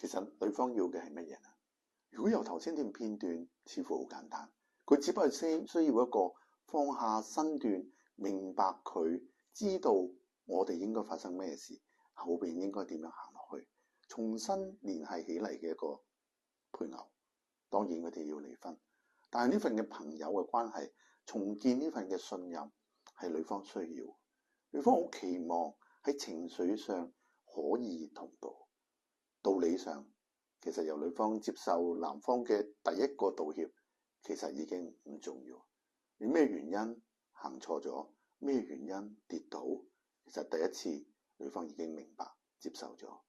其實女方要嘅係乜嘢呢？如果由頭先段片段，似乎好簡單，佢只不過需要一個放下身段，明白佢知道我哋應該發生咩事，後邊應該點樣行落去，重新聯繫起嚟嘅一個配偶。當然佢哋要離婚，但係呢份嘅朋友嘅關係，重建呢份嘅信任係女方需要。女方好期望喺情緒上可以同步。道理上，其實由女方接受男方嘅第一個道歉，其實已經唔重要。你咩原因行錯咗，咩原因跌倒，其實第一次女方已經明白接受咗，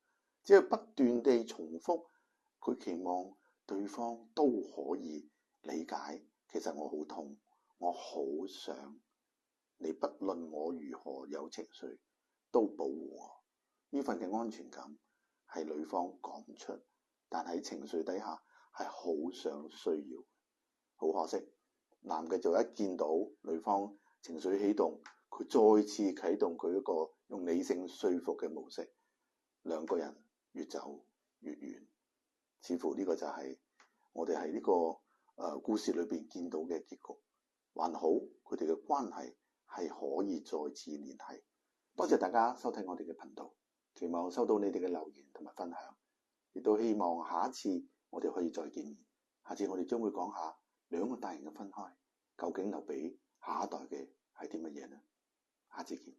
只係不斷地重複，佢期望對方都可以理解。其實我好痛，我好想你，不論我如何有情緒，都保護我。呢份嘅安全感係女方講唔出，但喺情緒底下係好想需要。好可惜，男嘅就一見到女方情緒起動，佢再次啟動佢一個用理性說服嘅模式，兩個人越走越遠。似乎呢個就係我哋喺呢個故事裏邊見到嘅結局。還好佢哋嘅關係係可以再次聯繫。多謝大家收睇我哋嘅頻道，期望收到你哋嘅留言同埋分享，亦都希望下一次我哋可以再見面。下次我哋將會講下兩個大人嘅分開，究竟留俾下一代嘅係啲乜嘢呢？下次見。